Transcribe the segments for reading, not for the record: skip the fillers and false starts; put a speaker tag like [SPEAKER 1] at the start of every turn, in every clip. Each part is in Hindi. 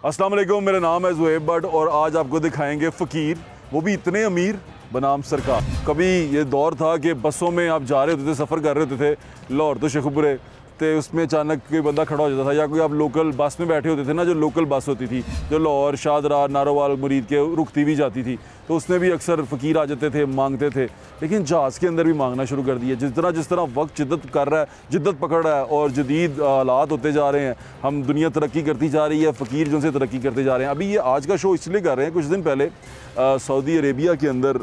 [SPEAKER 1] अस्सलाम वालेकुम, मेरा नाम है ज़ुहैब भट्ट और आज आपको दिखाएंगे फ़कीर, वो भी इतने अमीर बनाम सरकार। कभी ये दौर था कि बसों में आप जा रहे होते थे, सफ़र कर रहे होते थे लाहौर तो शेखुपुरे, तो उसमें अचानक कोई बंदा खड़ा हो जाता था, या कोई आप लोकल बस में बैठे होते थे ना, जो लोकल बस होती थी जो लाहौर, शाहदरा, नारोवाल, मुरीद के रुकती भी जाती थी, तो उसमें भी अक्सर फ़कीर आ जाते थे, मांगते थे। लेकिन जहाज़ के अंदर भी मांगना शुरू कर दिया। जिस तरह वक्त जिद्दत कर रहा है, जिद्दत पकड़ रहा है और जदीद हालात होते जा रहे हैं, हम दुनिया तरक्की करती जा रही है, फ़कीर जो से तरक्की करते जा रहे हैं। अभी ये आज का शो इसलिए कर रहे हैं, कुछ दिन पहले सऊदी अरेबिया के अंदर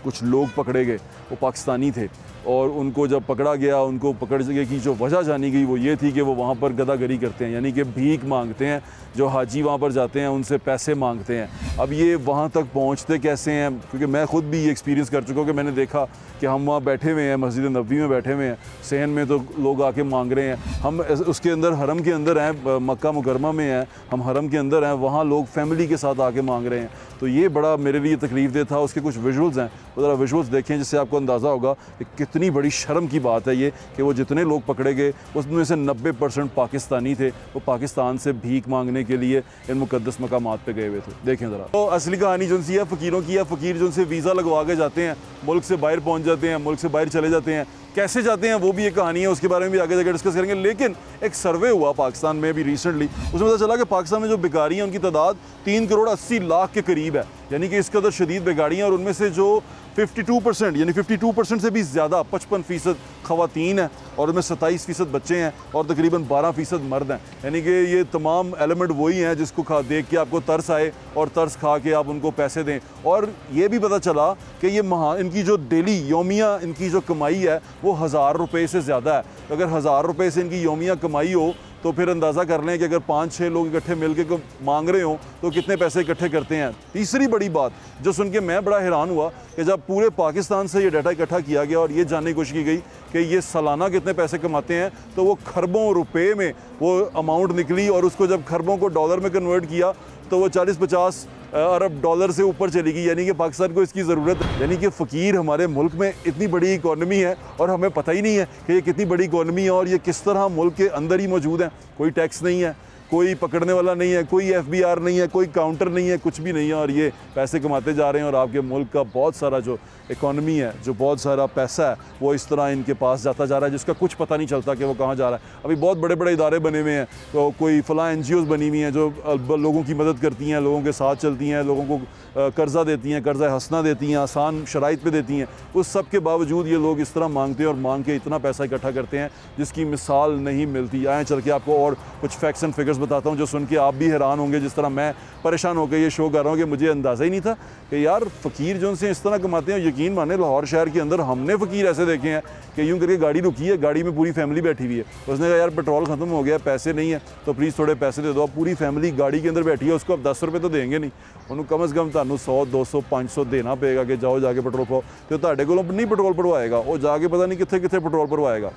[SPEAKER 1] कुछ लोग पकड़े गए, वो पाकिस्तानी थे, और उनको जब पकड़ा गया, उनको पकड़ने की जो वजह जानी गई वो ये थी कि वो वहाँ पर गदागरी करते हैं, यानी कि भीख मांगते हैं। जो हाजी वहाँ पर जाते हैं उनसे पैसे मांगते हैं। अब ये वहाँ तक पहुँचते कैसे हैं, क्योंकि मैं ख़ुद भी ये एक्सपीरियंस कर चुका हूँ कि मैंने देखा कि हम वहाँ बैठे हुए हैं, मस्जिद नबवी में बैठे हुए हैं, सहन में तो लोग आके मांग रहे हैं, हम उसके अंदर हरम के अंदर हैं, मक्का मुकरमा में हैं, हम हरम के अंदर हैं, वहाँ लोग फैमिली के साथ आके मांग रहे हैं। तो ये बड़ा मेरे लिए तकलीफ़ दे था। उसके कुछ विजुअल्स हैं, वो ज़रा विजुअल्स देखें जिससे आपको अंदाज़ा होगा कि कितनी बड़ी शर्म की बात है ये कि वो जितने लोग पकड़े गए उसमें से 90% पाकिस्तानी थे। वो पाकिस्तान से भीख मांगने के लिए इन मुकद्दस मकामात पे गए हुए थे। देखें ज़रा। तो असली कहानी जो सी है फ़कीरों की है। फ़कीर जो से वीज़ा लगवा के जाते हैं, मुल्क से बाहर पहुँच जाते हैं, मुल्क से बाहर चले जाते हैं। कैसे जाते हैं वो भी एक कहानी है, उसके बारे में भी आगे जाकर डिस्कस करेंगे। लेकिन एक सर्वे हुआ पाकिस्तान में भी रिसेंटली, उसमें पता चला कि पाकिस्तान में जो बेकारी हैं उनकी तादाद 3 करोड़ 80 लाख के करीब है, यानी कि इस कदर शदीद बेकारी हैं। और उनमें से जो 52% यानी 52% से भी ज़्यादा 55% ख़वातीन हैं, और उनमें 27% बच्चे हैं, और तकरीबन 12% मर्द हैं। यानी कि ये तमाम एलिमेंट वही हैं जिसको देख के आपको तरस आए और तरस खा के आप उनको पैसे दें। और ये भी पता चला कि ये इनकी जो डेली योमिया इनकी जो कमाई है वो 1000 रुपये से ज़्यादा है। अगर 1000 रुपये से इनकी योमिया कमाई हो तो फिर अंदाज़ा कर लें कि अगर 5-6 लोग इकट्ठे मिलके को मांग रहे हों तो कितने पैसे इकट्ठे करते हैं। तीसरी बड़ी बात जो सुन के मैं बड़ा हैरान हुआ कि जब पूरे पाकिस्तान से ये डाटा इकट्ठा किया गया और ये जानने की कोशिश की गई कि ये सालाना कितने पैसे कमाते हैं, तो वो खरबों रुपए में वो अमाउंट निकली। और उसको जब खरबों को डॉलर में कन्वर्ट किया तो वो 40-50 अरब डॉलर से ऊपर चली गई। यानी कि पाकिस्तान को इसकी ज़रूरत है। यानी कि फ़कीर हमारे मुल्क में इतनी बड़ी इकॉनमी है और हमें पता ही नहीं है कि ये कितनी बड़ी इकॉनमी है और ये किस तरह मुल्क के अंदर ही मौजूद है। कोई टैक्स नहीं है, कोई पकड़ने वाला नहीं है, कोई FBR नहीं है, कोई काउंटर नहीं है, कुछ भी नहीं है, और ये पैसे कमाते जा रहे हैं। और आपके मुल्क का बहुत सारा जो इकॉनमी है, जो बहुत सारा पैसा है, वो इस तरह इनके पास जाता जा रहा है जिसका कुछ पता नहीं चलता कि वो कहाँ जा रहा है। अभी बहुत बड़े बड़े इदारे बने हुए हैं, तो कोई फ़लाँ NGOs बनी हुई हैं जो लोगों की मदद करती हैं, लोगों के साथ चलती हैं, लोगों को कर्ज़ा देती हैं, कर्ज़ा हसना देती हैं, आसान शराइत पे देती हैं। उस सब के बावजूद ये लोग इस तरह मांगते हैं और मांग के इतना पैसा इकट्ठा करते हैं जिसकी मिसाल नहीं मिलती। आए चल के आपको और कुछ फैक्ट्स एंड फिगर्स बताता हूँ जो सुन के आप भी हैरान होंगे, जिस तरह मैं परेशान होकर ये शो कर रहा हूँ कि मुझे अंदाज़ा ही नहीं था कि यार फ़कीर जो उनसे इस तरह कमाते हैं। यकीन माने लाहौर शहर के अंदर हमने फ़कीर ऐसे देखे हैं कि यूँ करके गाड़ी रुकी है, गाड़ी में पूरी फैमिली बैठी हुई है, उसने कहा यार पेट्रोल ख़त्म हो गया, पैसे नहीं है तो प्लीज़ थोड़े पैसे दे दो। अब पूरी फैमिली गाड़ी के अंदर बैठी है, उसको अब 10 रुपये तो देंगे नहीं, उन्होंने कम से कम तुहानू 100, 200, 500 देना पेगा कि जाओ जाके पेट्रोल पाओ। तो तुहाडे कोलों नहीं पेट्रोल भरवाएगा, वो जाके पता नहीं कितने कितने पेट्रोल भरवाएगा।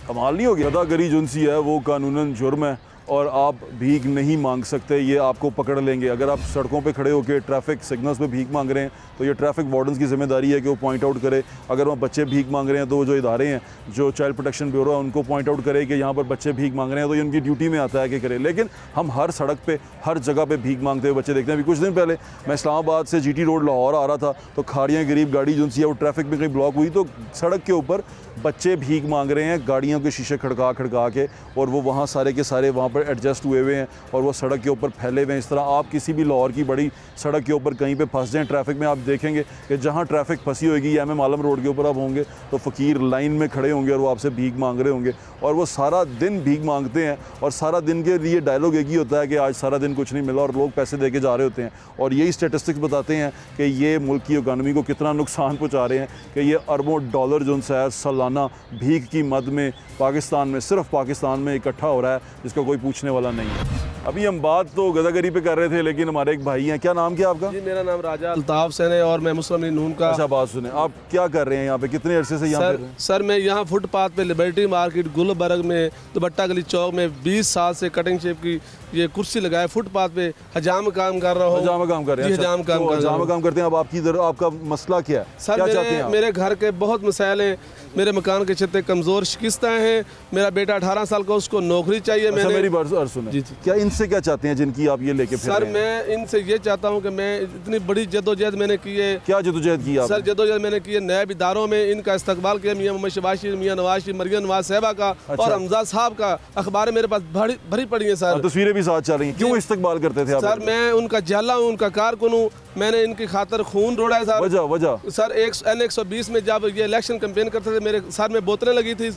[SPEAKER 1] कमाल नहीं हो गया। गदागरी जुनसी है वो कानूनन जुर्म है और आप भीख नहीं मांग सकते, ये आपको पकड़ लेंगे। अगर आप सड़कों पे खड़े होकर ट्रैफिक सिग्नल्स पे भीख मांग रहे हैं तो ये ट्रैफिक वार्डन्स की जिम्मेदारी है कि वो पॉइंट आउट करे। अगर वहाँ बच्चे भीख मांग रहे हैं तो वो जो इदारे हैं, जो चाइल्ड प्रोटेक्शन ब्यूरो है, उनको पॉइंट आउट करे कि यहाँ पर बच्चे भीख मांग रहे हैं, तो ये उनकी ड्यूटी में आता है कि करे। लेकिन हम हर सड़क पर हर जगह पर भीख मांगते हुए बच्चे देखते हैं। अभी कुछ दिन पहले मैं इस्लामाबाद से GT रोड लाहौर आ रहा था, तो खाड़ियाँ गरीब गाड़ी जो सी है वो ट्रैफिक में कहीं ब्लॉक हुई, तो सड़क के ऊपर बच्चे भीख मांग रहे हैं गाड़ियों के शीशे खड़का के, और वो वहाँ सारे के सारे वहाँ पर एडजस्ट हुए हुए हैं और वो सड़क के ऊपर फैले हुए हैं। इस तरह आप किसी भी लाहौर की बड़ी सड़क के ऊपर कहीं पे फंस जाएं ट्रैफिक में, आप देखेंगे कि जहाँ ट्रैफिक फंसी होगी या MM आलम रोड के ऊपर आप होंगे तो फ़कीर लाइन में खड़े होंगे और वो आपसे भीख मांग रहे होंगे, और वो सारा दिन भीख मांगते हैं। और सारा दिन के लिए डायलॉग एक ही होता है कि आज सारा दिन कुछ नहीं मिला, और लोग पैसे दे के जा रहे होते हैं। और यही स्टेटिस्टिक्स बताते हैं कि ये मुल्क की इकॉनमी को कितना नुकसान पहुँचा रहे हैं, कि ये अरबों डॉलर जो है सालाना भीख की मद में पाकिस्तान में, सिर्फ पाकिस्तान में इकट्ठा हो रहा है, जिसका कोई पूछने वाला नहीं है। अभी हम बात तो गदागरी पे कर रहे थे, लेकिन हमारे एक भाई हैं, क्या नाम क्या आपका?
[SPEAKER 2] जी मेरा नाम राजा अल्ताफ हुसैन है और मैं मुस्लिम लीग नून का।
[SPEAKER 1] अच्छा बात सुने, आप क्या कर रहे हैं यहाँ पे, कितने अरसे से यहाँ पे?
[SPEAKER 2] सर मैं यहाँ फुटपाथ पे लिबर्टी मार्केट गुलबर्ग में दुपट्टा गली चौक में 20 साल से कटिंग शेप की ये कुर्सी लगाए फुटपाथ पे हजाम काम कर रहा हूँ।
[SPEAKER 1] हजाम काम कर रहे हैं?
[SPEAKER 2] हजाम काम
[SPEAKER 1] करते हैं। अब आपका मसला क्या है?
[SPEAKER 2] सर मेरे घर के बहुत मसाइल हैं, मेरे मकान की छतें कमज़ोर शिकस्ता हैं। मेरा बेटा 18 साल का, उसको नौकरी चाहिए। मैंने
[SPEAKER 1] मेरी बात सुने,
[SPEAKER 2] जी
[SPEAKER 1] क्या इनसे क्या चाहते हैं जिनकी आप ये लेके फिर
[SPEAKER 2] सर,
[SPEAKER 1] रहे हैं?
[SPEAKER 2] मैं इनसे ये चाहता हूँ कि मैं इतनी बड़ी जद्दोजहद मैंने की है।
[SPEAKER 1] क्या जदोजहद की
[SPEAKER 2] सर, जद्दोजहद मैंने की है, नैब इदारों में इनका इस्तकबाल किया, मियाँ मोहम्मद शहबाज शरीफ, मियाँ नवाज शरीफ, मरियम नवाज साहबा का और हमजा साहब का। अखबार मेरे पास भरी पड़ी है सर,
[SPEAKER 1] तस्वीरें भी साथ चल रही हैं। क्यों इस्तकबाल करते थे आप?
[SPEAKER 2] सर, मैं उनका जाला हूँ, उनका कारकुन हूँ। मैंने इनकी खातर खून रोड़ा है सर।
[SPEAKER 1] वजह
[SPEAKER 2] सर, N120 में जब ये इलेक्शन कैंपेन करते थे, मेरे सर में बोतलें लगी थी।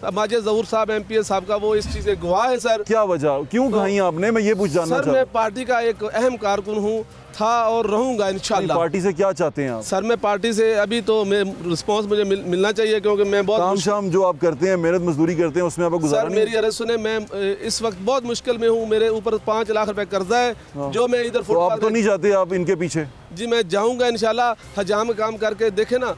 [SPEAKER 2] माजिद ज़हूर साहब MPS साहब का, वो इस चीज़ के गवाह है सर।
[SPEAKER 1] क्या वजह, क्यों खाई आपने? मैं ये पूछ जानना
[SPEAKER 2] सर, मैं पार्टी का एक अहम कारकुन हूँ, था और रहूंगा इंशाल्लाह।
[SPEAKER 1] पार्टी से क्या चाहते हैं आप?
[SPEAKER 2] सर, मैं पार्टी से अभी तो मैं रिस्पांस मुझे मिलना चाहिए, क्योंकि मैं बहुत
[SPEAKER 1] काम शाम जो आप करते हैं, मेहनत मजदूरी करते हैं, उसमें आपको गुजारा नहीं?
[SPEAKER 2] मेरी अर्ज सुने, मैं इस वक्त बहुत मुश्किल में हूँ। मेरे ऊपर 5 लाख रुपए कर्जा है, जो मैं इधर
[SPEAKER 1] तो आप तो नहीं जाते आप इनके पीछे?
[SPEAKER 2] जी, मैं जाऊंगा इंशाल्लाह। हजाम काम करके देखे ना,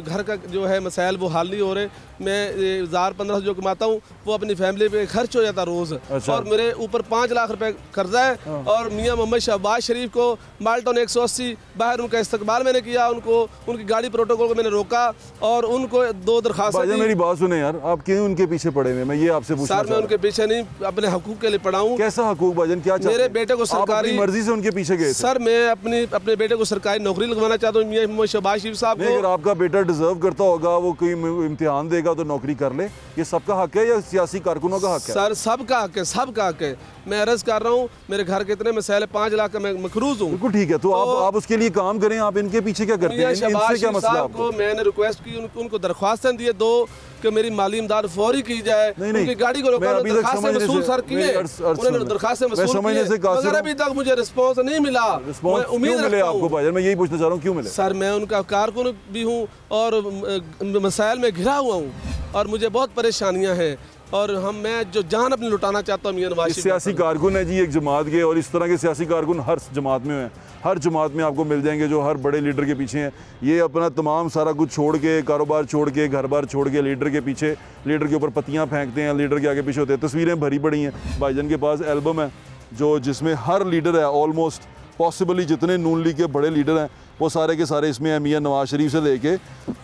[SPEAKER 2] घर का जो है मसाइल वो हल नहीं हो रहे। मैं 1000-1500 जो कमाता हूँ वो अपनी फैमिली पे खर्च हो जाता रोज़।
[SPEAKER 1] अच्छा।
[SPEAKER 2] और मेरे ऊपर 5 लाख रुपए कर्जा है। और मियाँ मोहम्मद शहबाज शरीफ को माल्टन 180 बाहर उनका इस्तकबाल मैंने किया, उनको उनकी गाड़ी प्रोटोकॉल को मैंने रोका और उनको 2 दरखास्त।
[SPEAKER 1] मेरी बात सुने यार, आप क्यों उनके पीछे पड़े हुए? मैं ये आपसे पूछना
[SPEAKER 2] सर, मैं उनके पीछे नहीं, अपने हकूक के लिए पड़ा हूँ।
[SPEAKER 1] कैसा हकूक भाईजान, क्या
[SPEAKER 2] मेरे बेटे को सरकारी
[SPEAKER 1] मर्जी से उनके पीछे गए?
[SPEAKER 2] सर, मैं अपने बेटे को सरकारी नौकरी लगवाना चाहता हूँ, मियाँ मोहम्मद शहबाज शरीफ साहब को।
[SPEAKER 1] अगर आपका बेटा डिजर्व करता होगा, वो कोई इम्तिहान देगा तो नौकरी कर ले, ये सबका हक है या सियासी कारकुनों का हक है?
[SPEAKER 2] सर, सबका हक है, सबका हक है। मैं अर्ज कर रहा हूँ, मेरे घर के इतने मसाइल, 5 लाख का मैं मकरूज हूँ।
[SPEAKER 1] बिल्कुल ठीक है, तो आप उसके लिए काम करें। आप इनके पीछे क्या करते हैं? इनसे क्या मसला आपको?
[SPEAKER 2] मैंने रिक्वेस्ट की, उनको दरख्वास्तें दिए 2 कि मेरी माली इमदाद फौरी की जाए। उनकी गाड़ी को रोका, दरखास्तें वसूल सर किए, उन्होंने दरखास्तें वसूल किए, मगर अभी तक मुझे रिस्पांस नहीं मिला। मैं उम्मीद रखता हूं
[SPEAKER 1] आपको भाईजान, मैं यही पूछना चाह रहा हूँ, क्यों मिले?
[SPEAKER 2] सर, मैं उनका कारकुन भी हूँ और मसाइल में घिरा हुआ हूँ और मुझे बहुत परेशानियाँ हैं और मैं जो जान अपनी लुटाना चाहता हूँ मियां नवाज शरीफ।
[SPEAKER 1] सियासी कारकुन है जी एक जमात के, और इस तरह के सियासी कारकुन हर जमात में हैं। हर जमात में आपको मिल जाएंगे जो हर बड़े लीडर के पीछे हैं। ये अपना तमाम सारा कुछ छोड़ के, कारोबार छोड़ के, घर बार छोड़ के लीडर के पीछे, लीडर के ऊपर पत्तियाँ फेंकते हैं, लीडर के आगे पीछे होते हैं। तस्वीरें भरी पड़ी हैं। भाईजान के पास एल्बम है जिसमें हर लीडर है, ऑलमोस्ट पॉसिबली जितने नून लीग के बड़े लीडर हैं वो सारे के सारे इसमें हैं, मियां नवाज शरीफ से लेके।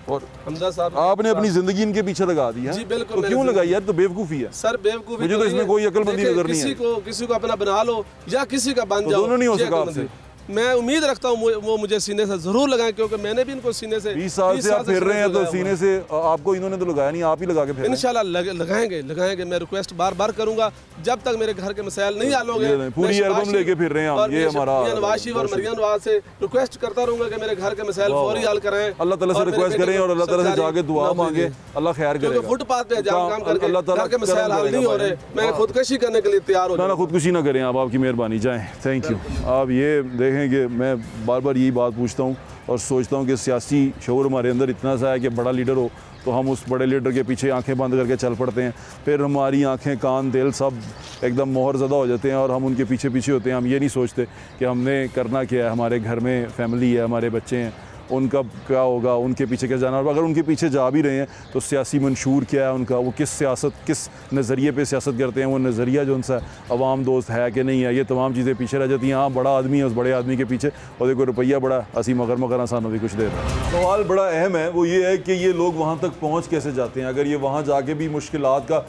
[SPEAKER 1] और
[SPEAKER 2] हमजा साहब,
[SPEAKER 1] आपने अपनी जिंदगी इनके पीछे लगा दी है।
[SPEAKER 2] जी बिल्कुल।
[SPEAKER 1] तो क्यों लगाई यार? तो बेवकूफ़ी है
[SPEAKER 2] सर, बेवकूफ़ी।
[SPEAKER 1] मुझे तो इसमें कोई अकलमंदी नजर नहीं है।
[SPEAKER 2] किसी को अपना बना लो या किसी का बन जाओ,
[SPEAKER 1] दोनों नहीं हो सका आपसे।
[SPEAKER 2] मैं उम्मीद रखता हूँ वो मुझे सीने से जरूर लगाएं, क्योंकि मैंने भी इनको सीने से
[SPEAKER 1] 20 साल से आप फिर रहे हैं, तो सीने से आपको इन्होंने तो लगाया नहीं, आप ही लगा के फिर।
[SPEAKER 2] इंशाल्लाह लगाएंगे। मैं रिक्वेस्ट बार करूंगा, जब तक मेरे घर के मसाइल नहीं हल होंगे।
[SPEAKER 1] पूरी एल्बम लेके फिर रहे हैं हम। ये हमारा
[SPEAKER 2] नवाज शरीफ और मरियम नवाज से रिक्वेस्ट करता रहूंगा कि मेरे घर के मसाइल फौरी हल कराएं।
[SPEAKER 1] अल्लाह ताला से रिक्वेस्ट करें और अल्लाह ताला से जाके दुआ मांगे, अल्लाह खैर करे।
[SPEAKER 2] फुटपाथ पे काम करके घर के मसाइल हल नहीं हो रहे, मैं खुदकुशी करने के लिए तैयार हूँ।
[SPEAKER 1] ना खुदकुशी ना करें आप, आपकी मेहरबानी, जाएं। Thank you. आप ये देखेंगे, मैं बार बार यही बात पूछता हूँ और सोचता हूँ कि सियासी शऊर हमारे अंदर इतना सा है कि बड़ा लीडर हो तो हम उस बड़े लीडर के पीछे आंखें बंद करके चल पड़ते हैं, फिर हमारी आंखें, कान, दिल सब एकदम मोहर ज़दा हो जाते हैं और हम उनके पीछे पीछे होते हैं। हम ये नहीं सोचते कि हमने करना क्या है, हमारे घर में फैमिली है, हमारे बच्चे हैं, उनका क्या होगा, उनके पीछे क्या जाना। और अगर उनके पीछे जा भी रहे हैं तो सियासी मंशूर क्या है उनका, वो किस नज़रिए पे सियासत करते हैं, वो नज़रिया जो उनसा अवाम दोस्त है कि नहीं है, ये तमाम चीज़ें पीछे रह जाती हैं। हाँ, बड़ा आदमी है, उस बड़े आदमी के पीछे और देखो रुपया बड़ा असी मगर आसान भी कुछ दे रहा है। सवाल बड़ा अहम है, वो ये है कि ये लोग वहाँ तक पहुँच कैसे जाते हैं। अगर ये वहाँ जाके भी मुश्किलात का,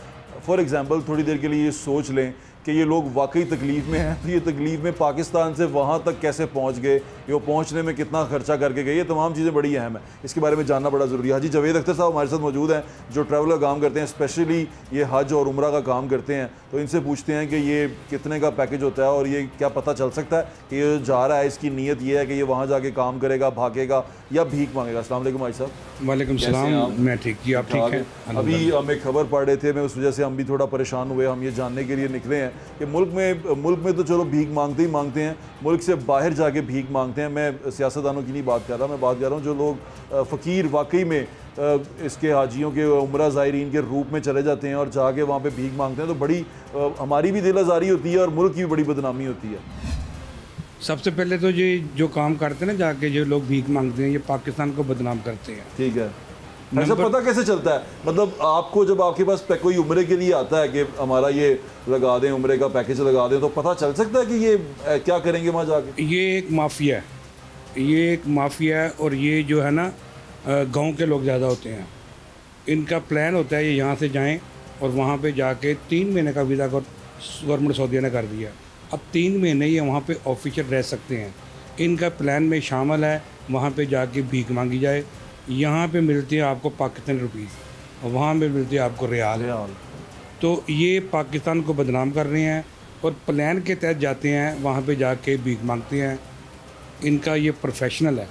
[SPEAKER 1] फॉर एग्ज़ाम्पल थोड़ी देर के लिए ये सोच लें कि ये लोग वाकई तकलीफ़ में हैं, तो ये तकलीफ़ में पाकिस्तान से वहाँ तक कैसे पहुँच गए, ये पहुँचने में कितना खर्चा करके गए, ये तमाम चीज़ें बड़ी अहम है। इसके बारे में जानना बड़ा ज़रूरी है। हाजी जावेद अख्तर साहब हमारे साथ मौजूद हैं, जो ट्रैवल का काम करते हैं, स्पेशली ये हज और उम्रा का काम करते हैं। तो इनसे पूछते हैं कि ये कितने का पैकेज होता है और ये क्या पता चल सकता है कि ये जा रहा है, इसकी नीयत ये है कि ये वहाँ जाके काम करेगा, भागेगा या भीख मांगेगा। अस्सलाम वालेकुम भाई साहब।
[SPEAKER 3] वालेकुम सलाम। मैं ठीक जी, आप ठीक हैं?
[SPEAKER 1] अभी हम एक खबर पढ़ रहे थे, मैं उस वजह से हम भी थोड़ा परेशान हुए। हम ये जानने के लिए निकले हैं कि मुल्क में तो चलो भीख मांगते ही मांगते हैं, मुल्क से बाहर जाके भीख मांगते हैं। मैं सियासतदानों की नहीं बात कर रहा, मैं बात कर रहा हूँ जो लोग फ़कीर वाकई में इसके हाजियों के, उम्रा ज़ायरीन के रूप में चले जाते हैं और जाके वहाँ पे भीख मांगते हैं, तो बड़ी हमारी भी दिल आज़ारी होती है और मुल्क की भी बड़ी बदनामी होती है।
[SPEAKER 3] सबसे पहले तो ये जो काम करते हैं ना, जाके जो लोग भीख मांगते हैं, ये पाकिस्तान को बदनाम करते हैं।
[SPEAKER 1] ठीक है, ऐसा पता कैसे चलता है? मतलब आपको जब आपके पास कोई उम्रे के लिए आता है कि हमारा ये लगा दें, उम्रे का पैकेज लगा दें, तो पता चल सकता है कि ये क्या करेंगे वहाँ जाके?
[SPEAKER 3] ये एक माफिया है, ये एक माफिया है और ये जो है ना गांव के लोग ज़्यादा होते हैं। इनका प्लान होता है ये यहाँ से जाएं और वहाँ पे जाके 3 महीने का वीज़ा गवर्नमेंट सऊदीया ने कर दिया। अब 3 महीने ये वहाँ पे ऑफिशियल रह सकते हैं। इनका प्लान में शामिल है वहाँ पे जाके भीख मांगी जाए। यहाँ पे मिलती है आपको पाकिस्तानी रुपीज़ और वहाँ पे मिलती है आपको रियाल। तो ये पाकिस्तान को बदनाम कर रहे हैं और प्लान के तहत जाते हैं वहाँ पे जाके भीख मांगते हैं। इनका ये प्रोफेशनल है,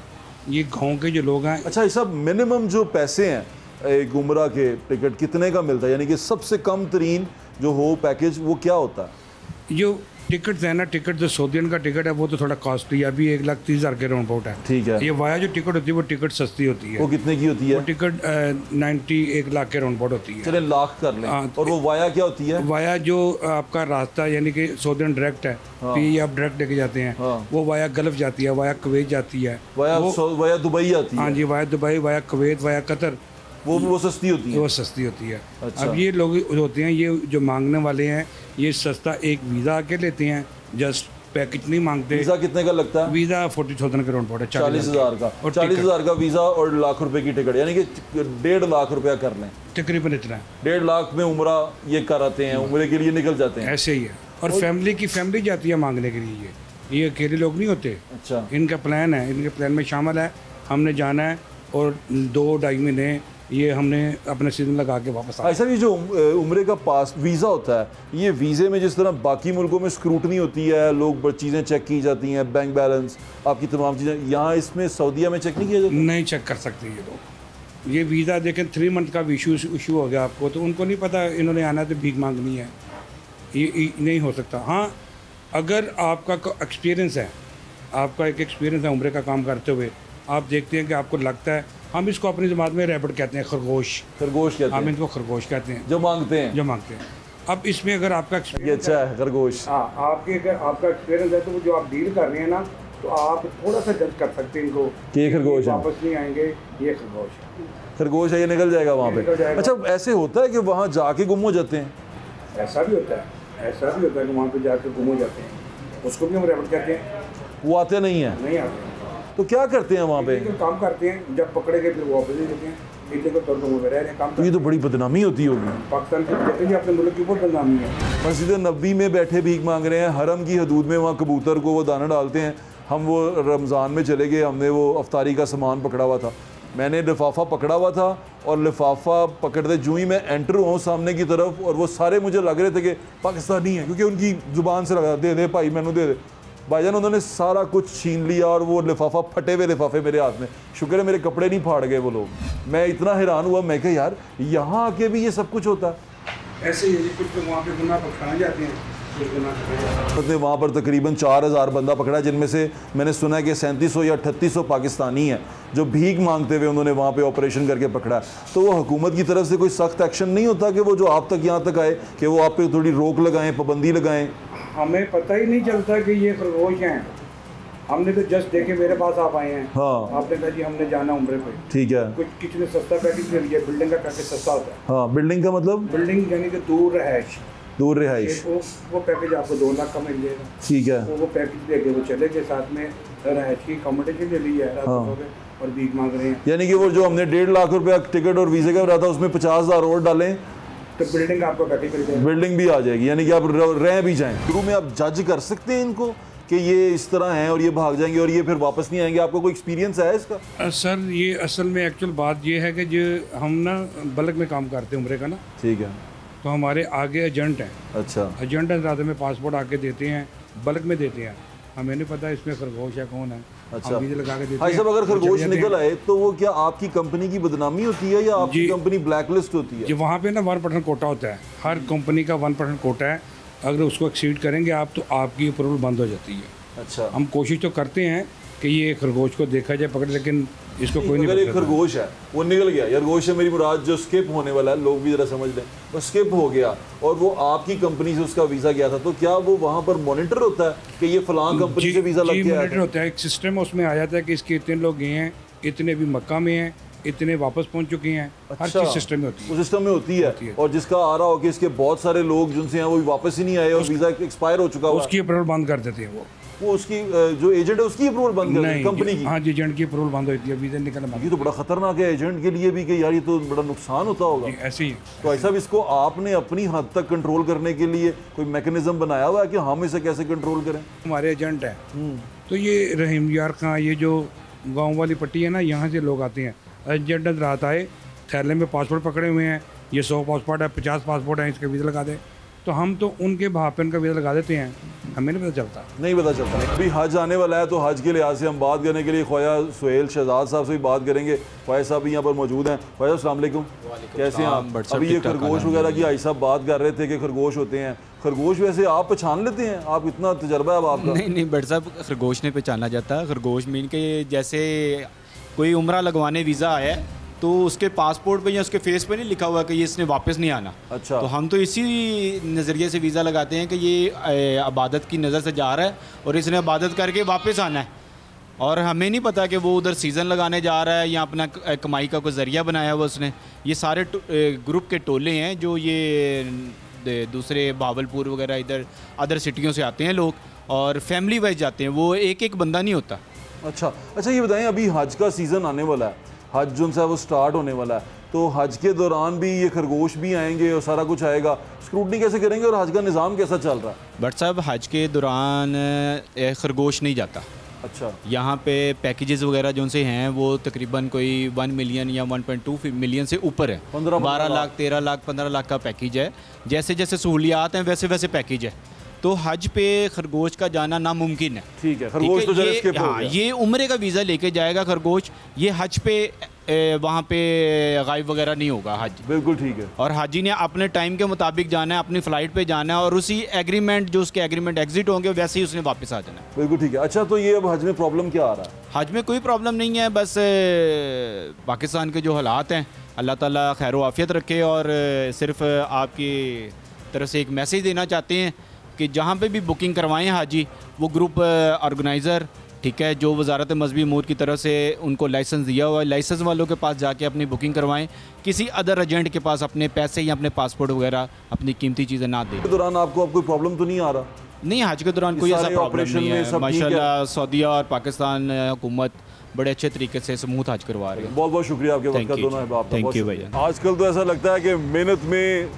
[SPEAKER 3] ये गांव के जो लोग हैं।
[SPEAKER 1] अच्छा, ये सब मिनिमम जो पैसे हैं एक उम्रा के टिकट कितने का मिलता है, यानी कि सबसे कम तरीन जो हो पैकेज वो क्या होता है?
[SPEAKER 3] जो टिकट है ना, टिकट जो सऊदीयन का टिकट है वो तो थोड़ा कॉस्टली है, अभी 1,30,000 के राउंड अबाउट है।
[SPEAKER 1] ठीक है।
[SPEAKER 3] ये वाया जो टिकट होती है वो टिकट सस्ती होती है।
[SPEAKER 1] वो कितने की होती है?
[SPEAKER 3] वो टिकट 1 लाख के राउंड अबाउट होती है।
[SPEAKER 1] चले लाख कर लें। और वो वाया क्या होती है?
[SPEAKER 3] वाया जो आपका रास्ता यानी कि सऊदीयन डायरेक्ट है, ये आप डायरेक्ट लेके जाते हैं। वो वाया गल्फ जाती है, वाया कुवैत जाती है,
[SPEAKER 1] वाया दुबई आती है।
[SPEAKER 3] हाँ जी, via Dubai, via Kuwait, via Qatar,
[SPEAKER 1] वो सस्ती होती है।
[SPEAKER 3] वो सस्ती होती है।
[SPEAKER 1] अच्छा।
[SPEAKER 3] अब ये लोग होते हैं, ये जो मांगने वाले हैं, ये सस्ता एक वीज़ा आके लेते हैं, जस्ट पैकेज नहीं मांगते।
[SPEAKER 1] वीज़ा कितने का लगता है?
[SPEAKER 3] वीज़ा 40,000 के राउंड पड़ा,
[SPEAKER 1] 40,000 का। और 40,000 का वीज़ा और लाख रुपए की टिकट, यानी कि 1.5 लाख रुपया कर लें
[SPEAKER 3] तकरीबन इतना।
[SPEAKER 1] 1.5 लाख में उमरा ये कराते हैं, उमरे के लिए निकल जाते हैं।
[SPEAKER 3] ऐसे ही है। और फैमिली जाती है मांगने के लिए, ये अकेले लोग नहीं होते।
[SPEAKER 1] अच्छा।
[SPEAKER 3] इनका प्लान है, इनके प्लान में शामिल है हमने जाना है और 2-2.5 महीने ये हमने अपने सीजन लगा के वापस आना।
[SPEAKER 1] ऐसा ये जो उम्रे का पास वीज़ा होता है, ये वीज़े में जिस तरह बाकी मुल्कों में स्क्रूटनी होती है, लोग चीज़ें चेक की जाती हैं, बैंक बैलेंस, आपकी तमाम चीज़ें, यहाँ इसमें सऊदीया में चेक नहीं किया जाता?
[SPEAKER 3] नहीं चेक कर सकते ये लोग। ये वीज़ा देखें 3 मंथ का इशू हो गया आपको, तो उनको नहीं पता इन्होंने आना तो भीख मांगनी है, ये नहीं हो सकता। हाँ, अगर आपका एक्सपीरियंस है, आपका एक एक्सपीरियंस है उम्रे का काम करते हुए, आप देखते हैं कि आपको लगता है, हम इसको अपनी ज़बान में रैबिट कहते हैं, खरगोश
[SPEAKER 1] कहते हैं,
[SPEAKER 3] हम इनको खरगोश कहते हैं,
[SPEAKER 1] जो मांगते हैं।
[SPEAKER 3] अब इसमें अगर आपका एक्सपीरियंस
[SPEAKER 1] अच्छा है खरगोश,
[SPEAKER 3] हाँ, अगर आपका एक्सपीरियंस है तो जो आप डील कर रहे हैं ना, तो आप थोड़ा सा जज कर सकते हैं इनको
[SPEAKER 1] कि ये खरगोश
[SPEAKER 3] वापस नहीं आएंगे, ये
[SPEAKER 1] खरगोश है, ये निकल जाएगा वहाँ पे। अच्छा, ऐसे होता है कि वहाँ जाके गुम हो जाते हैं?
[SPEAKER 3] ऐसा भी होता है कि वहाँ पे जाकर गुम हो जाते हैं, उसको भी हम रैबिट कहते हैं।
[SPEAKER 1] वो आते नहीं आते। तो क्या करते हैं वहाँ पे?
[SPEAKER 3] काम करते हैं, जब पकड़े गए फिर वापस नहीं देते हैं, इतने को तौर पर रह रहे हैं काम।
[SPEAKER 1] तो ये तो बड़ी बदनामी होती होगी
[SPEAKER 3] पाकिस्तान की, कहते हैं अपने मुल्क की बहुत बदनामी है।
[SPEAKER 1] मस्जिद नबी में बैठे भीख मांग रहे हैं, हरम की हदूद में वहाँ कबूतर को वो दाना डालते हैं। हम वो रमज़ान में चले गए, हमने वो अफ्तारी का सामान पकड़ा हुआ था, मैंने लिफाफा पकड़ा हुआ था और लिफाफा पकड़ते जूँ ही मैं एंटर हुआ सामने की तरफ, और वो सारे मुझे लग रहे थे कि पाकिस्तानी हैं, क्योंकि उनकी ज़ुबान से लगा, दे भाई मैनू दे दे। भाईजान उन्होंने सारा कुछ छीन लिया और वो लिफाफा, फटे हुए लिफाफे मेरे हाथ में। शुक्र है मेरे कपड़े नहीं फाड़ गए वो लोग। मैं इतना हैरान हुआ, मैं कहा यार यहाँ आके भी ये सब कुछ होता है।
[SPEAKER 3] ऐसे ही कुछ लोग वहाँ पे गुनाह पकड़ाने जाते हैं,
[SPEAKER 1] उसने वहाँ पर तकरीबन 4,000 बंदा पकड़ा, जिनमें से मैंने सुना है कि 3700 या 3800 पाकिस्तानी हैं जो भीख मांगते हुए उन्होंने वहाँ पे ऑपरेशन करके पकड़ा। तो वो हुकूमत की तरफ से कोई सख्त एक्शन नहीं होता कि वो जो आप तक यहाँ तक आए कि वो आप पे थोड़ी रोक लगाएं, पाबंदी लगाएं?
[SPEAKER 3] हमें पता ही नहीं चलता कि ये खरगोश हैं, हमने तो जस्ट देखे, मेरे पास आप आए हैं। हाँ। आपने कहा जी हमने जाना उम्रे पे।
[SPEAKER 1] ठीक है।
[SPEAKER 3] कुछ किसी ने सस्ता पैकेज ले लिया, बिल्डिंग का पैकेज सस्ता होता है।
[SPEAKER 1] हाँ, बिल्डिंग का मतलब?
[SPEAKER 3] बिल्डिंग यानी कि दूर रिहाइश, वो पैकेज आपको 2 लाख का मिल जाएगा। ठीक है। वो पैकेज लेके वो चले गए, साथ में रहाइश की अकोमोडेशन ले ली है। हाँ। और भीख मांग रहे हैं, यानी
[SPEAKER 1] कि वो जो हमने 1.5 लाख रुपया टिकट और वीज़े का रहा था उसमें 50,000 और डालें
[SPEAKER 3] तो बिल्डिंग आपको पैकेज मिल जाएगी,
[SPEAKER 1] बिल्डिंग भी आ जाएगी, यानी कि आप रह भी जाएं। शुरू में आप जज कर सकते हैं इनको कि ये इस तरह हैं और ये भाग जाएंगे और ये फिर वापस नहीं आएंगे? आपको कोई एक्सपीरियंस है इसका?
[SPEAKER 3] सर ये असल में एक्चुअल बात ये है कि जो हम ना बल्क में काम करते हैं उम्रे का ना। ठीक है। तो हमारे आगे एजेंट हैं। अच्छा। एजेंट रात में पासपोर्ट आके देते हैं, बल्क में देते हैं, हमें नहीं पता इसमें खरगोश है कौन है। अच्छा। लगा के देते हैं।
[SPEAKER 1] सब अगर खरगोश निकल आए तो वो क्या आपकी कंपनी की बदनामी होती है या आपकी कंपनी ब्लैकलिस्ट होती है?
[SPEAKER 3] वहाँ पे ना 1% कोटा होता है, हर कंपनी का 1% कोटा है, अगर उसको एक्सीड करेंगे आप तो आपकी अप्रूवल बंद हो जाती है। अच्छा। हम कोशिश तो करते हैं कि ये खरगोश को देखा जाए पकड़, लेकिन इसको कोई नहीं।
[SPEAKER 1] अगर एक खरगोश है वो निकल गया, यार खरगोश है मेरी मुराद, जो स्किप होने वाला है, लोग भी जरा समझ लें, वो स्किप हो गया और वो आपकी कंपनी से उसका वीज़ा गया था, तो क्या वो वहाँ पर मॉनिटर होता है कि ये फलां कंपनी से वीज़ा लग गया?
[SPEAKER 3] मॉनिटर होता है, एक सिस्टम उसमें आ जाता है कि इसके इतने लोग गए हैं, इतने भी मक्का में हैं, इतने वापस पहुंच चुके हैं। अच्छा, हर चीज़ सिस्टम में होती है।
[SPEAKER 1] वो सिस्टम में होती है। और जिसका आ रहा हो कि इसके बहुत सारे लोग जिनसे हैं वो वापस ही नहीं आए और वीज़ा एक्सपायर हो चुका है,
[SPEAKER 3] उसकी अप्रूवल बंद कर देते हैं वो।
[SPEAKER 1] वो उसकी जो एजेंट है उसकी अप्रूवल बंद कर कंपनी की?
[SPEAKER 3] हाँ जी, एजेंट की अप्रूवल बंद होती है, वीज़ा निकलना।
[SPEAKER 1] ये तो बड़ा खतरनाक है एजेंट के लिए भी कि यार ये तो बड़ा नुकसान होता होगा।
[SPEAKER 3] ऐसे ही
[SPEAKER 1] तो ऐसा भी इसको आपने अपनी हद तक कंट्रोल करने के लिए कोई मैकेनिज्म बनाया हुआ है कि हम इसे कैसे कंट्रोल करें?
[SPEAKER 3] हमारे एजेंट है तो ये रहीम यार खां, ये जो गाँव वाली पट्टी है ना, यहाँ से लोग आते हैं। एजेंट रात आए, थैले में पासपोर्ट पकड़े हुए हैं, ये 100 पासपोर्ट है, 50 पासपोर्ट है, इसका वीज़ा लगा दे। तो हम तो उनके भाव पे उनका वीज़ा लगा देते हैं, हमें नहीं पता चलता।
[SPEAKER 1] नहीं पता चलता। अभी हज आने वाला है तो हज के लिहाज से हम बात करने के लिए ख्वाजा सुहेल शहजाद साहब से भी बात करेंगे। ख्वाजा साहब भी यहाँ पर मौजूद हैं। ख्वाजा अस्सलाम वालेकुम, कैसे हैं आप? अभी ये खरगोश वगैरह की आई साहब बात कर रहे थे कि खरगोश होते हैं। खरगोश वैसे आप पहचान लेते हैं? आप इतना तजर्बा है अब आपका?
[SPEAKER 4] नहीं बट साहब, खरगोश नहीं पहचाना जाता। खरगोश मीन के जैसे कोई उम्रा लगवाने वीज़ा आया है तो उसके पासपोर्ट पे या उसके फेस पे नहीं लिखा हुआ कि ये इसने वापस नहीं आना।
[SPEAKER 1] अच्छा।
[SPEAKER 4] तो हम तो इसी नज़रिए से वीज़ा लगाते हैं कि ये इबादत की नज़र से जा रहा है और इसने इबादत करके वापस आना है, और हमें नहीं पता कि वो उधर सीज़न लगाने जा रहा है या अपना कमाई का कोई ज़रिया बनाया हुआ उसने। ये सारे ग्रुप के टोले हैं जो ये दूसरे भावलपुर वगैरह इधर अदर सिटियों से आते हैं लोग, और फैमिली वाइज जाते हैं, वो एक एक बंदा नहीं होता।
[SPEAKER 1] अच्छा ये बताएं, अभी हज का सीज़न आने वाला है, हज जो है वो स्टार्ट होने वाला है, तो हज के दौरान भी ये खरगोश भी आएंगे और सारा कुछ आएगा, स्क्रूटनी कैसे करेंगे और हज का निज़ाम कैसा चल रहा है?
[SPEAKER 4] बट साहब, हज के दौरान खरगोश नहीं जाता।
[SPEAKER 1] अच्छा।
[SPEAKER 4] यहाँ पे पैकेजेस वगैरह जो उनसे हैं वो तकरीबन कोई 1 मिलियन या 1.2 मिलियन से ऊपर है। 12 लाख 13 लाख 15 लाख का पैकेज है। जैसे जैसे सहूलियात हैं वैसे वैसे पैकेज है। तो हज पे खरगोश का जाना नामुमकिन है।
[SPEAKER 1] ठीक है, खरगोश तो
[SPEAKER 4] हाँ, ये उम्रे का वीज़ा लेके जाएगा खरगोश, ये हज पे वहाँ पे गायब वगैरह नहीं होगा हज।
[SPEAKER 1] बिल्कुल ठीक है।
[SPEAKER 4] और हाजी ने अपने टाइम के मुताबिक जाना है, अपनी फ़्लाइट पे जाना है, और उसी एग्रीमेंट जो उसके एग्रीमेंट एग्जिट होंगे वैसे ही उसने वापस आ जाना है।
[SPEAKER 1] बिल्कुल ठीक है। अच्छा, तो ये अब हज में प्रॉब्लम क्या आ रहा है?
[SPEAKER 4] हज में कोई प्रॉब्लम नहीं है, बस पाकिस्तान के जो हालात हैं अल्लाह ताला खैर आफियत रखे, और सिर्फ आपकी तरफ से एक मैसेज देना चाहते हैं कि जहाँ पे भी बुकिंग करवाएं हाजी, वो ग्रुप ऑर्गेनाइज़र, ठीक है, जो वजारत मजहबी अमूर की तरफ से उनको लाइसेंस दिया हुआ है, लाइसेंस वालों के पास जाके अपनी बुकिंग करवाएं। किसी अदर एजेंट के पास अपने पैसे या अपने पासपोर्ट वगैरह अपनी कीमती चीज़ें ना दें।
[SPEAKER 1] के दौरान आपको अब कोई प्रॉब्लम तो नहीं आ रहा?
[SPEAKER 4] नहीं, हज के दौरान कोई ऐसा प्रॉब्लम नहीं है माशाल्लाह। सऊदीया और पाकिस्तान हुकूमत बड़े अच्छे तरीके से स्मूथ हज करवा रही है।
[SPEAKER 1] बहुत बहुत शुक्रिया आपके वक्त का दोनों है आपका।
[SPEAKER 4] थैंक यू भैया।
[SPEAKER 1] आजकल तो ऐसा लगता है कि मेहनत में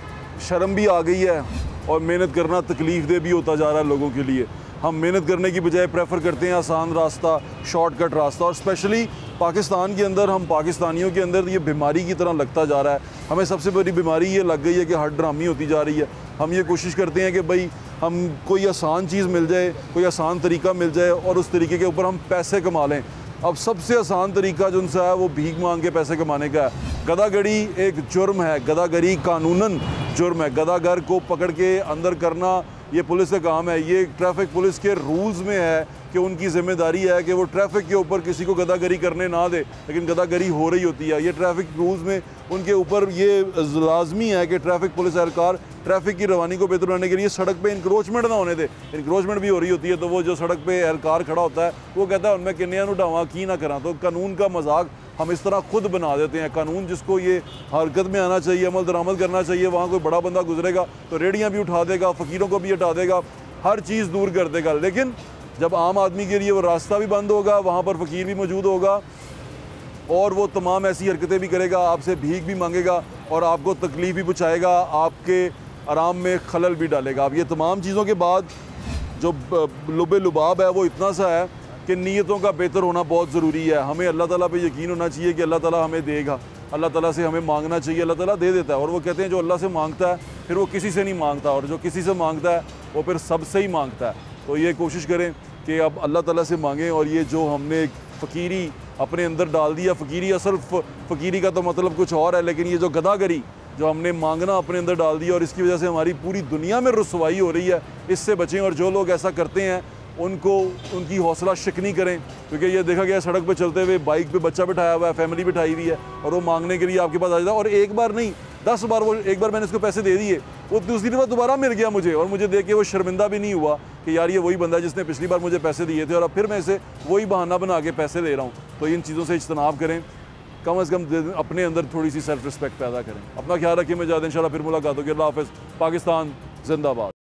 [SPEAKER 1] शर्म भी आ गई है और मेहनत करना तकलीफ दे भी होता जा रहा है लोगों के लिए। हम मेहनत करने की बजाय प्रेफर करते हैं आसान रास्ता, शॉर्टकट रास्ता, और स्पेशली पाकिस्तान के अंदर, हम पाकिस्तानियों के अंदर ये बीमारी की तरह लगता जा रहा है। हमें सबसे बड़ी बीमारी ये लग गई है कि हर ड्रामी होती जा रही है। हम ये कोशिश करते हैं कि भाई हम कोई आसान चीज़ मिल जाए, कोई आसान तरीका मिल जाए और उस तरीके के ऊपर हम पैसे कमा लें। अब सबसे आसान तरीका जो उनसे है वो भीख मांग के पैसे कमाने का है। गदागरी एक जुर्म है, गदागरी कानूनन जुर्म है। गदागर को पकड़ के अंदर करना ये पुलिस का काम है। ये ट्रैफिक पुलिस के रूल्स में है कि उनकी जिम्मेदारी है कि वो ट्रैफिक के ऊपर किसी को गदागरी करने ना दे, लेकिन गदागरी हो रही होती है। ये ट्रैफिक रूल्स में उनके ऊपर ये लाजमी है कि ट्रैफिक पुलिस एहलकार ट्रैफिक की रवानी को बेहतर बनाने के लिए सड़क पे इंक्रोचमेंट ना होने दे। इंक्रोचमेंट भी हो रही होती है तो वो जो सड़क पे एहलकार खड़ा होता है वो कहता है उनमें किन्नियां उठावा की ना करा। तो कानून का मजाक हम इस तरह खुद बना देते हैं। कानून जिसको ये हरकत में आना चाहिए, अमल दरामद करना चाहिए, वहाँ कोई बड़ा बंदा गुजरेगा तो रेडियाँ भी उठा देगा, फ़कीरों को भी हटा देगा, हर चीज़ दूर कर देगा। लेकिन जब आम आदमी के लिए वो रास्ता भी बंद होगा, वहाँ पर फ़कीर भी मौजूद होगा और वो तमाम ऐसी हरकतें भी करेगा, आपसे भीख भी मांगेगा और आपको तकलीफ़ भी पहुँचाएगा, आपके आराम में खलल भी डालेगा। अब ये तमाम चीज़ों के बाद जो लुबे लुबाब है वो इतना सा है कि नीयतों का बेहतर होना बहुत ज़रूरी है। हमें अल्लाह ताला पे यकीन होना चाहिए कि अल्लाह ताला हमें देगा, अल्लाह ताला से हमें मांगना चाहिए, अल्लाह ताला दे देता है। और वो कहते हैं जो अल्लाह से मांगता है फिर वो किसी से नहीं मांगता, और जो किसी से मांगता है वो फिर सबसे ही मांगता है। तो ये कोशिश करें कि अब अल्लाह ताला से मांगें। और ये जो हमने फ़कीरी अपने अंदर डाल दिया, फ़कीरी असल फ़कीरी का तो मतलब कुछ और है, लेकिन ये जो गदागरी जो हमने मांगना अपने अंदर डाल दिया और इसकी वजह से हमारी पूरी दुनिया में रुसवाई हो रही है, इससे बचें। और जो लोग ऐसा करते हैं उनको उनकी हौसला शिकनी करें, क्योंकि ये देखा गया सड़क पे चलते हुए बाइक पे बच्चा बिठाया हुआ है, फैमिली बिठाई हुई है और वो मांगने के लिए आपके पास आ जाता है। और एक बार नहीं 10 बार, वो एक बार मैंने इसको पैसे दे दिए, वो दूसरी बार दोबारा मिल गया मुझे, और मुझे देख के वो शर्मिंदा भी नहीं हुआ कि यार ये वही बंदा जिसने पिछली बार मुझे पैसे दिए थे और अब फिर मैं इसे वही बहाना बना के पैसे दे रहा हूँ। तो इन चीज़ों से इज्तनाब करें, कम से कम अपने अंदर थोड़ी सी सेल्फ रिस्पेक्ट पैदा करें। अपना ख्याल रखिए, मैं ज़्यादा इंशाल्लाह फिर मुलाकात होगी। अल्लाह हाफ़िज़। पाकिस्तान जिंदाबाद।